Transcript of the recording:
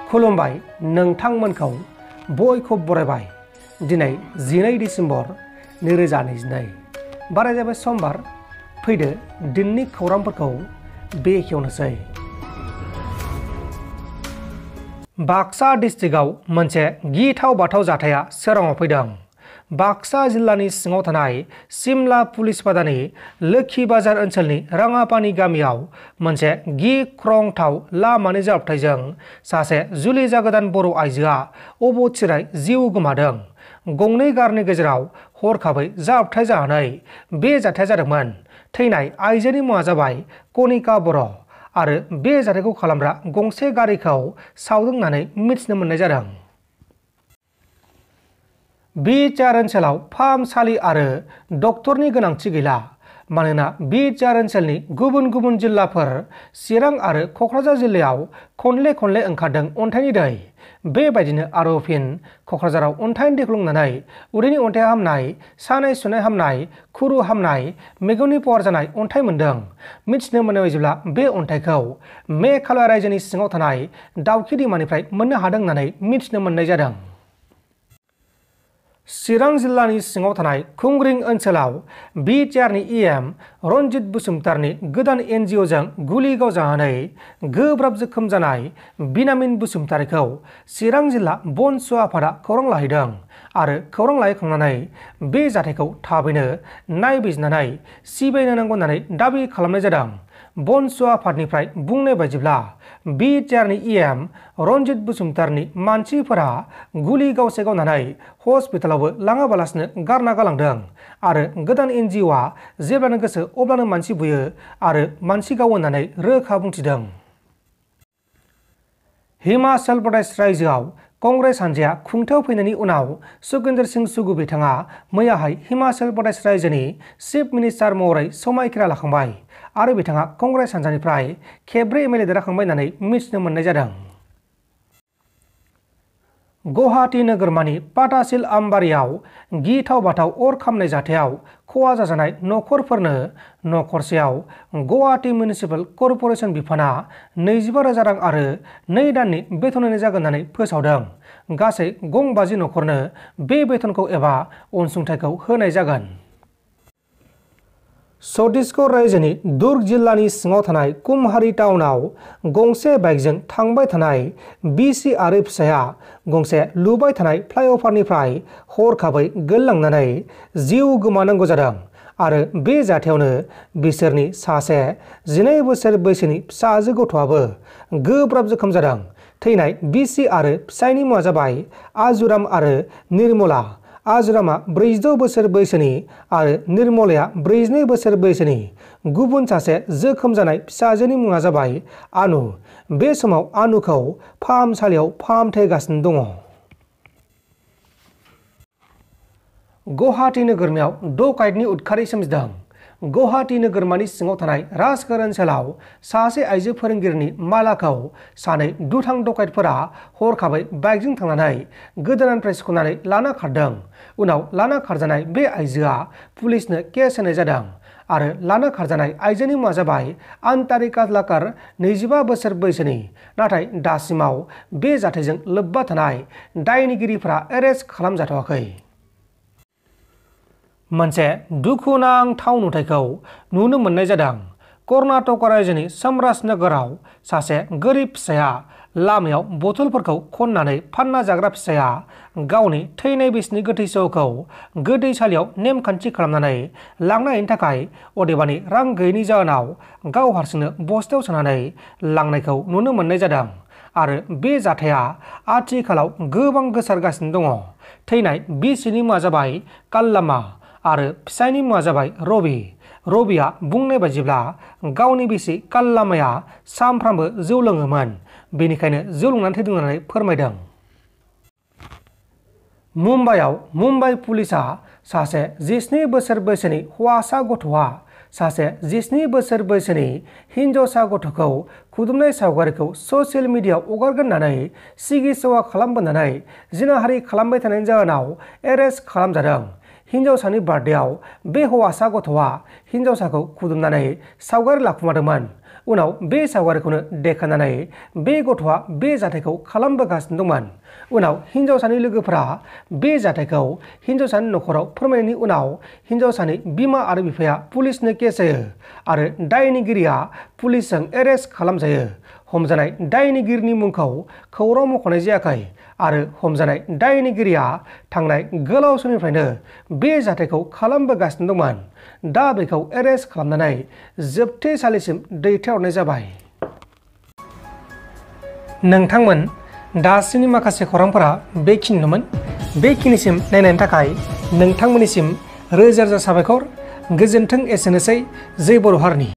खुलुमबाय नोंथांमोनखौ बयखौ बरायबाय। दिनै 12 डिसेम्बर 2022 बाराय जाबाय समबार। फैदो दिननि खौरांफोरखौ बेखेवनोसै। बाक्सा डिस्ट्रिक्टआव मोनसे गिथाव बाथाव जाथाया सोराङाव फैदों। बाक्सा जिल्लानि सिङाव थानाय सिमला पुलिस बादानि लोखि बाजार ओनसोलनि राङापानि गामियाव मोनसे गिख्रंथाव लामानि जाब्रबथायजों सासे जुलि जागोदान बर' आइजोआ अबथिरायै जिउ गोमादों। गंनै गारिनि गेजेराव हरखाबै जाब्रबथाय जानानै बे जाथाया जादोंमोन। थैनाय आइजोनि मुङा जाबाय कनिका बर' आरो बे जाथायखौ खालामग्रा गंसे गारिखौ सावदों होननानै मिथिनो मोननाय जादों। बिटिआर ओनसोलाव फाहामसालि आरो डक्टरनि गोनांथि गैला, मानोना बिटिआर ओनसोलनि गुबुन गुबुन जिल्लाफोर चिरां आरो क'क्राझार जिल्लायाव खनले खनले ओंखारदों अन्थाइनि दै। बेबायदिनो आरो फिन क'क्राझाराव अन्थाइनि दैखौ लोंनानै उदैनि अन्थाइ हामनाय, सानाय सुनाय हामनाय, खुरु हामनाय, मेगननि पावार जानाय अन्थाइ मोन्दों। मिथिनो मोननाय बायदिब्ला बे अन्थाइखौ मेघालय रायजोनि सिङाव थानाय दाउखि दैमानिफ्राय मोननो हादों होननानै मिथिनो मोननाय जादों। चिरां जिल्लानि सिङाव थानाय खुंग्रिं ओनसोलाव बिटिआरनि इएम रनजित बसुमतारिनि गोदान एनजिअजों गुलि गावजानानै गोब्राब जोखोम जानाय बिनामिन बसुमतारिखौ चिरां जिल्ला बनसु आफादा खौरां लाहैदों आरो खौरां लाहैखांनानै बे जाथायखौ थाबैनो नायबिजिरनानै सिबिनो नांगौ होननानै दाबि खालामनाय जादों। बनसु आफादनिफ्राय बुंनाय बायदिब्ला बिटिआरनि इएम रनजित बसुमतारिनि मानसिफोरा गुलि गावसे गावनानै हस्पिटालावबो लाङाबालासिनो गारना गालांदों आरो गोदान एनजिअआ जेब्लानो गोसो अब्लानो मानसि बुयो आरो मानसि गावो होननानै रोखा बुंथिदों। हिमाचल प्रदेश रायजोआव कंग्रेस हानजाया खुंथायाव फैनायनि उनाव सुखिन्दर सिंह सुगु बिथाङा मैयाहाय हिमाचल प्रदेश रायजोनि चिफ मिनिस्टार महरै समायखिरा लाखांबाय आरो बिथाङा कंग्रेस हानजानिफ्राय खेबब्रै एमएलए देरहाखांबाय होननानै मिथिनो मोननाय जादों। गुवाहाटी नोगोरमानि पाटासिल आमबारियाव गिथाव बाथाव अर खामनाय जाथायाव खहा जाजानाय नखरफोरनो नखरसेयाव गुवाहाटी मिउनिसिपाल कर्परेसन बिफाना 25,000 रां आरो 2 दाननि बेथन होनाय जागोन होननानै फोसावदों। गासै 50 नखरनो बे बेथनखौ एबा अनसुंथाइखौ होनाय जागोन। छत्तीसगढ़ रायजोनि दुर्ग जिल्लानि सिङाव थानाय कुम्हारी टाउनाव गंसे बाइकजों थांबाय थानाय बिसि आरो फिसाया गंसे लुबाय थानाय फ्लाइअभारनिफ्राय हरखाबै गोलैलांनानै जिउ गोमानांगौ जादों आरो बे जाथायावनो बिसोरनि सासे 12 बोसोर बैसोनि फिसाजो गथ'आबो गोब्राब जोखोम जादों। थैनाय बिसि आरो फिसायनि मुङा जाबाय आजुराम आरो निर्मला। आजुरामा 46 बोसोर बैसोनि आरो निर्मलाया 42 बोसोर बैसोनि। गुबुन सासे जोखोम जानाय फिसाजोनि मुङा जाबाय आनु। बे समाव आनुखौ फाहामसालियाव फाहामथाय होगासिनो दङ। गुवाहाटी नोगोरमायाव डकाइतनि उदखारि सोमजिदों। गुवाहाटी नोगोरमानि सिङाव थानाय राजघर ओनसोलाव सासे आइजो फोरोंगिरिनि मालाखौ सानै दुथां डकाइतफोरा हरखाबै बाइकजों थांनानै गोदोनानिफ्राय सिख'नानै लाना खारदों। उनाव लाना खारजानाय बे आइजोआ पुलिसनो केस होनाय जादों आरो लाना खारजानाय आइजोनि मुङा जाबाय आन्तारिका लाकार 25 बोसोर बैसोनि। नाथाय दासिमाव बे जाथायजों लोब्बा थानाय दायनिगिरिफोरा एरेस्ट खालामजाथ'वाखै। मोनसे दुखुनांथाव नुथायखौ नुनो मोननाय जादों। कर्नाटक रायजोनि चामराजनगराव सासे गोरिब फिसाया लामायाव बथलफोरखौ खननानै फानना जाग्रा फिसाया गावनि थैनाय बिसिनि गोथै सहखौ गोथैसालियाव नेमखान्थि खालामनानै लांनायनि थाखाय अदेबानि रां गैयैनि जाहोनाव गाव हारसिंनो बस्थायाव सोनानै लांनायखौ नुनो मोननाय जादों आरो बे जाथाया आथिखालाव गोबां गोसारगासिनो दङ। थैनाय बिसिनि मुङा जाबाय काल्लामा आरो फिसायनि मुङा जाबाय रबि। रबिया बुंनाय बायदिब्ला गावनि बिसि काल्लामाया सानफ्रामबो जौ लोङोमोन, बेनिखायनो जौ लोंनानै थैदों होननानै फोरमायदों। मुम्बाइआव मुम्बाइ पुलिसआ सासे 17 बोसोर बैसोनि हौवासा गथ'आ सासे 17 बोसोर बैसोनि हिन्जावसा गथ'खौ खुदुमनाय सावगारिखौ ससियेल मिडियाआव हगारगोन होननानै सिगिसवा खालामबोनानै जिनाहारि खालामबाय थानायनि जाहोनाव एरेस्ट खालामजादों। हिन्जावसानि बार्थडेआव बे हौवासा गथ'आ हिन्जावसाखौ खुदुमनानै सावगारि लाखुमादोंमोन। उनाव बे सावगारिखौनो देखायनानै बे गथ'आ बे जाथायखौ खालामबोगासिनो दंमोन। उनाव हिन्जावसानि लोगोफोरा बे जाथायखौ हिन्जावसानि नखराव फोरमायनायनि उनाव हिन्जावसानि बिमा आरो बिफाया पुलिसनो केस जायो आरो दायनिगिरिया पुलिसजों एरेस्ट खालामजायो। हमजानाय दायनिगिरिनि मुंखौ खौरां मख'नाय जायाखै आरो हमजानाय दायनिगिरिया थांनाय गोलाव समनिफ्रायनो बे जाथायखौ खालामबोगासिनो दंमोन। दा बेखौ एरेस्ट खालामनानै जोबथेसालिसिम दैथायहरनाय जाबाय। नोंथांमोन दासिमनि माखासे खौरांफोरा बेखिनिनोमोन। बेखिनिसिम नायनायनि थाखाय नोंथांमोननिसिम रोजा रोजा साबायखर। गोजोन्थों। एसेनोसै। जै बर' हारिनि।